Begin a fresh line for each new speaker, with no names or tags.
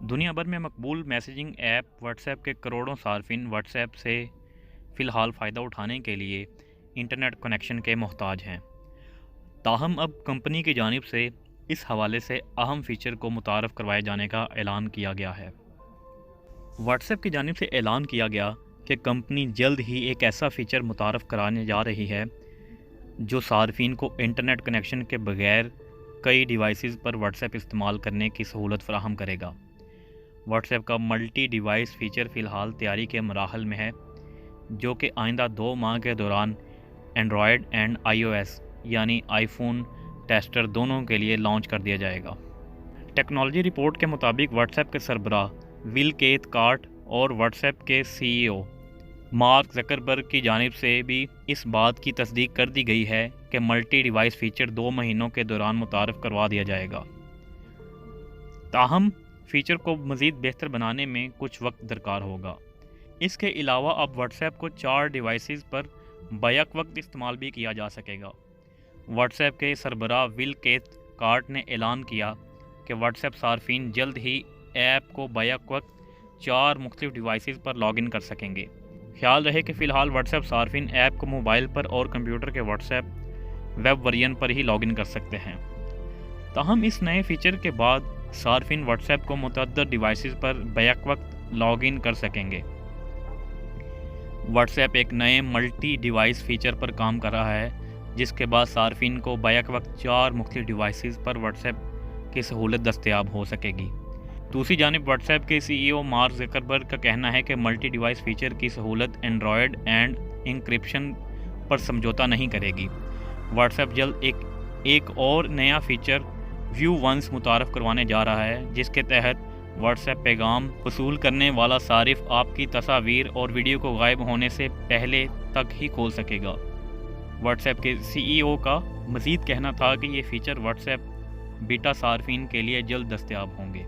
دنیا بھر میں مقبول میسیجنگ ایپ واٹس ایپ کے کروڑوں صارفین واٹس ایپ سے فی الحال فائدہ اٹھانے کے لیے انٹرنیٹ کنیکشن کے محتاج ہیں۔ تاہم اب کمپنی کی جانب سے اس حوالے سے اہم فیچر کو متعارف کروائے جانے کا اعلان کیا گیا ہے۔ واٹس ایپ کی جانب سے اعلان کیا گیا کہ کمپنی جلد ہی ایک ایسا فیچر متعارف کرانے جا رہی ہے جو صارفین کو انٹرنیٹ کنیکشن کے بغیر کئی ڈیوائسز پر واٹس ایپ استعمال کرنے کی سہولت فراہم کرے گا۔ واٹس ایپ کا ملٹی ڈیوائس فیچر فی الحال تیاری کے مراحل میں ہے، جو کہ آئندہ 2 ماہ کے دوران Android and I O S یعنی آئی فون ٹیسٹر دونوں کے لیے لانچ کر دیا جائے گا۔ ٹیکنالوجی رپورٹ کے مطابق واٹس ایپ کے سربراہ ول کیتھکارٹ اور واٹس ایپ کے سی ای او مارک زکربرگ کی جانب سے بھی اس بات کی تصدیق کر دی گئی ہے کہ ملٹی ڈیوائس فیچر 2 مہینوں کے دوران متعارف کروا دیا جائے گا۔ تاہم فیچر کو مزید بہتر بنانے میں کچھ وقت درکار ہوگا۔ اس کے علاوہ اب واٹس ایپ کو 4 ڈیوائسز پر بیک وقت استعمال بھی کیا جا سکے گا۔ واٹس ایپ کے سربراہ ول کیتھکارٹ نے اعلان کیا کہ واٹس ایپ صارفین جلد ہی ایپ کو بیک وقت 4 مختلف ڈیوائسز پر لاگ ان کر سکیں گے۔ خیال رہے کہ فی الحال واٹس ایپ صارفین ایپ کو موبائل پر اور کمپیوٹر کے what's app web version per he log in کر سکتے ہیں۔ تاہم اس نئے فیچر کے بعد صارفین واٹس ایپ کو متعدد ڈیوائسز پر بیک وقت لاگ ان کر سکیں گے۔ واٹس ایپ ایک نئے ملٹی ڈیوائس فیچر پر کام کر رہا ہے، جس کے بعد صارفین کو بیک وقت 4 مختلف ڈیوائسز پر واٹس ایپ کی سہولت دستیاب ہو سکے گی۔ دوسری جانب واٹس ایپ کے سی ای او مارک زکربرگ کا کہنا ہے کہ ملٹی ڈیوائس فیچر کی سہولت اینڈرائیڈ اینڈ انکرپشن پر سمجھوتہ نہیں کرے گی۔ واٹس ایپ جلد ایک اور نیا فیچر ویو ونس متعارف کروانے جا رہا ہے، جس کے تحت واٹس ایپ پیغام وصول کرنے والا صارف آپ کی تصاویر اور ویڈیو کو غائب ہونے سے پہلے تک ہی کھول سکے گا۔ واٹس ایپ کے سی ای او کا مزید کہنا تھا کہ یہ فیچر واٹس ایپ بیٹا صارفین کے لیے جلد دستیاب ہوں گے۔